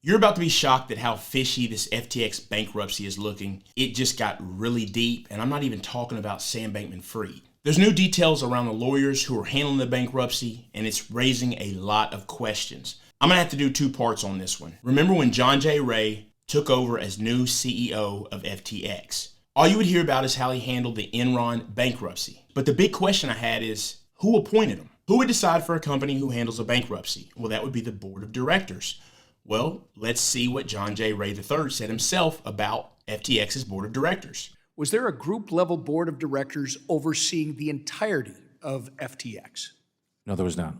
You're about to be shocked at how fishy this FTX bankruptcy is looking. It just got really deep, and I'm not even talking about Sam Bankman-Fried. There's new details around the lawyers who are handling the bankruptcy, and it's raising a lot of questions. I'm gonna have to do two parts on this one. Remember when John J. Ray took over as new CEO of FTX? All you would hear about is how he handled the Enron bankruptcy. But the big question I had is, who appointed him? Who would decide for a company who handles a bankruptcy? Well, that would be the board of directors. Well, let's see what John J. Ray III said himself about FTX's board of directors. Was there a group-level board of directors overseeing the entirety of FTX? No, there was not.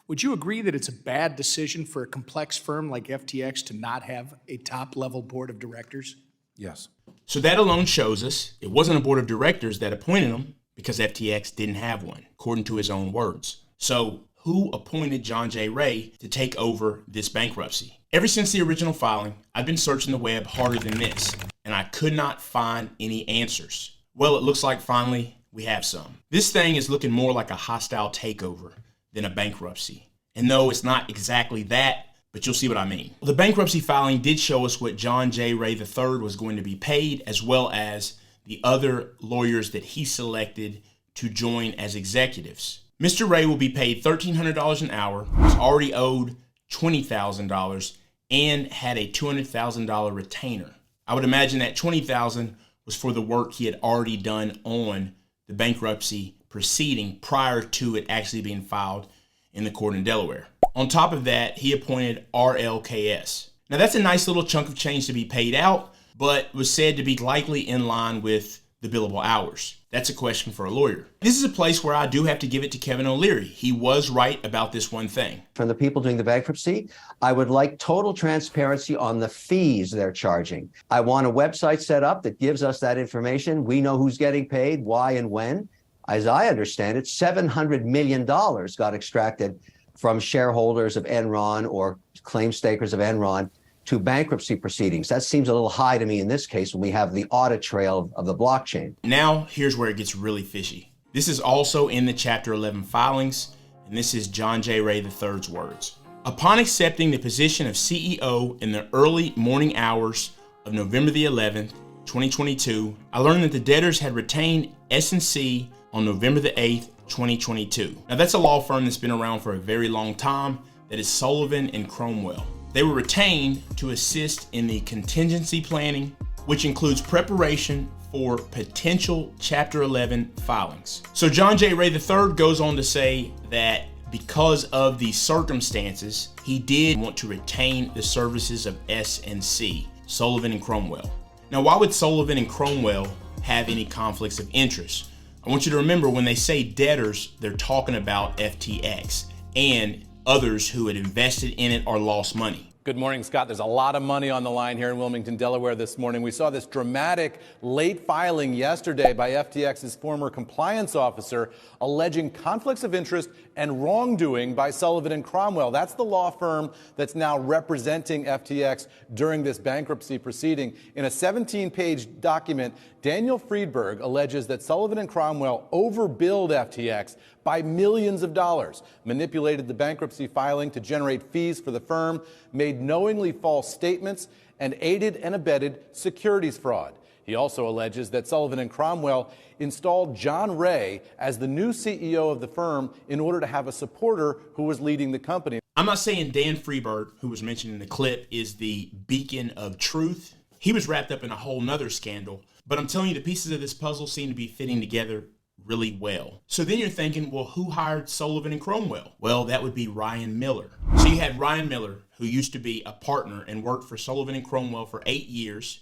Would you agree that it's a bad decision for a complex firm like FTX to not have a top-level board of directors? Yes. So that alone shows us it wasn't a board of directors that appointed him because FTX didn't have one, according to his own words. So who appointed John J. Ray to take over this bankruptcy? Ever since the original filing, I've been searching the web harder than this, and I could not find any answers. Well, it looks like finally we have some. This thing is looking more like a hostile takeover than a bankruptcy. And no, it's not exactly that, but you'll see what I mean. The bankruptcy filing did show us what John J. Ray III was going to be paid, as well as the other lawyers that he selected to join as executives. Mr. Ray will be paid $1,300 an hour, was already owed $20,000, and had a $200,000 retainer. I would imagine that $20,000 was for the work he had already done on the bankruptcy proceeding prior to it actually being filed in the court in Delaware. On top of that, he appointed RLKS. Now that's a nice little chunk of change to be paid out, but was said to be likely in line with the billable hours. That's a question for a lawyer. This is a place where I do have to give it to Kevin O'Leary. He was right about this one thing. From the people doing the bankruptcy, I would like total transparency on the fees they're charging. I want a website set up that gives us that information. We know who's getting paid, why, and when. As I understand it, $700 million got extracted from shareholders of Enron or claim stakers of Enron to bankruptcy proceedings. That seems a little high to me in this case when we have the audit trail of the blockchain. Now, here's where it gets really fishy. This is also in the Chapter 11 filings, and this is John J. Ray III's words. Upon accepting the position of CEO in the early morning hours of November the 11th, 2022, I learned that the debtors had retained S&C on November the 8th, 2022. Now, that's a law firm that's been around for a very long time. That is Sullivan and Cromwell. They were retained to assist in the contingency planning, which includes preparation for potential Chapter 11 filings. So John J. Ray III goes on to say that because of the circumstances, he did want to retain the services of S&C, Sullivan and Cromwell. Now, why would Sullivan and Cromwell have any conflicts of interest? I want you to remember when they say debtors, they're talking about FTX and others who had invested in it or lost money. Good morning, Scott. There's a lot of money on the line here in Wilmington, Delaware this morning. We saw this dramatic late filing yesterday by FTX's former compliance officer alleging conflicts of interest and wrongdoing by Sullivan and Cromwell. That's the law firm that's now representing FTX during this bankruptcy proceeding. In a 17-page document, Daniel Friedberg alleges that Sullivan and Cromwell overbilled FTX by millions of dollars, manipulated the bankruptcy filing to generate fees for the firm, made knowingly false statements, and aided and abetted securities fraud. He also alleges that Sullivan and Cromwell installed John Ray as the new CEO of the firm in order to have a supporter who was leading the company. I'm not saying Dan Friedberg, who was mentioned in the clip, is the beacon of truth. He was wrapped up in a whole nother scandal, but I'm telling you, the pieces of this puzzle seem to be fitting together really well. So then you're thinking, well, who hired Sullivan and Cromwell? Well, that would be Ryan Miller. So you had Ryan Miller, who used to be a partner and worked for Sullivan and Cromwell for 8 years,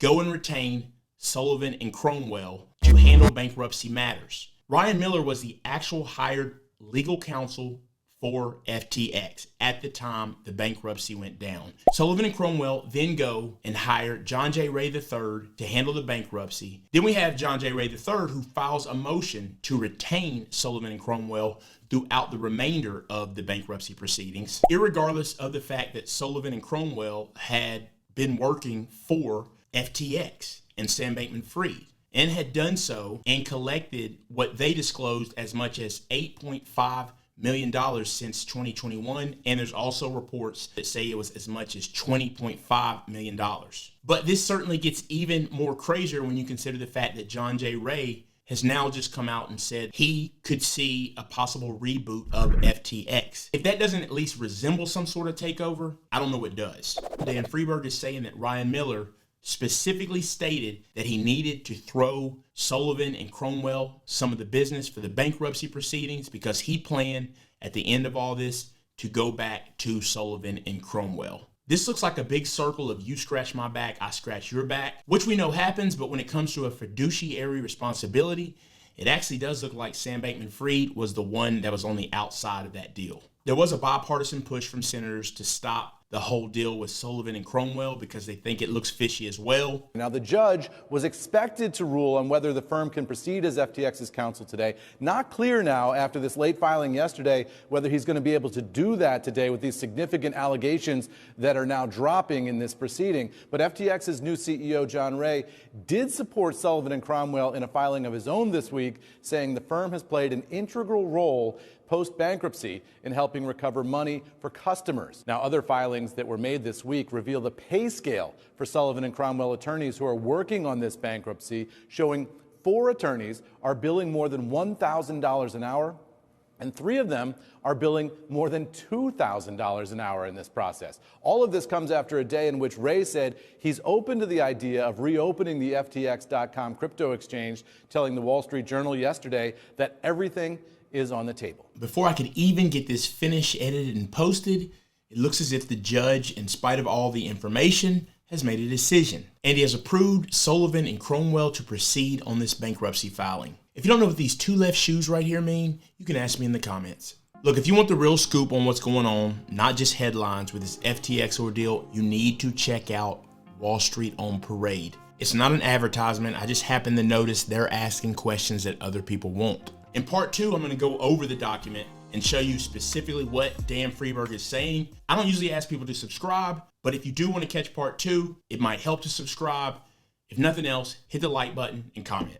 go and retain Sullivan and Cromwell to handle bankruptcy matters. Ryan Miller was the actual hired legal counsel for FTX at the time the bankruptcy went down. Sullivan and Cromwell then go and hire John J. Ray III to handle the bankruptcy. Then we have John J. Ray III who files a motion to retain Sullivan and Cromwell throughout the remainder of the bankruptcy proceedings, irregardless of the fact that Sullivan and Cromwell had been working for FTX and Sam Bankman-Fried, and had done so and collected what they disclosed as much as $8.5 million since 2021, and there's also reports that say it was as much as $20.5 million. But this certainly gets even more crazier when you consider the fact that John J. Ray has now just come out and said he could see a possible reboot of FTX. If that doesn't at least resemble some sort of takeover, I don't know what does. Dan Freeberg is saying that Ryan Miller specifically stated that he needed to throw Sullivan and Cromwell some of the business for the bankruptcy proceedings because he planned at the end of all this to go back to Sullivan and Cromwell. This looks like a big circle of you scratch my back, I scratch your back, which we know happens, but when it comes to a fiduciary responsibility, it actually does look like Sam Bankman-Fried was the one that was on the outside of that deal. There was a bipartisan push from senators to stop the whole deal with Sullivan and Cromwell because they think it looks fishy as well. Now, the judge was expected to rule on whether the firm can proceed as FTX's counsel today. Not clear now after this late filing yesterday whether he's going to be able to do that today with these significant allegations that are now dropping in this proceeding. But FTX's new CEO, John Ray, did support Sullivan and Cromwell in a filing of his own this week, saying the firm has played an integral role post-bankruptcy in helping recover money for customers. Now, other filings that were made this week reveal the pay scale for Sullivan and Cromwell attorneys who are working on this bankruptcy, showing 4 attorneys are billing more than $1,000 an hour, and 3 of them are billing more than $2,000 an hour in this process. All of this comes after a day in which Ray said he's open to the idea of reopening the FTX.com crypto exchange, telling the Wall Street Journal yesterday that everything is on the table. Before I could even get this finished, edited, and posted, it looks as if the judge, in spite of all the information, has made a decision. And he has approved Sullivan and Cromwell to proceed on this bankruptcy filing. If you don't know what these 2 left shoes right here mean, you can ask me in the comments. Look, if you want the real scoop on what's going on, not just headlines with this FTX ordeal, you need to check out Wall Street on Parade. It's not an advertisement. I just happened to notice they're asking questions that other people won't. In part 2, I'm going to go over the document and show you specifically what Dan Freeberg is saying. I don't usually ask people to subscribe, but if you do want to catch part 2, it might help to subscribe. If nothing else, hit the like button and comment.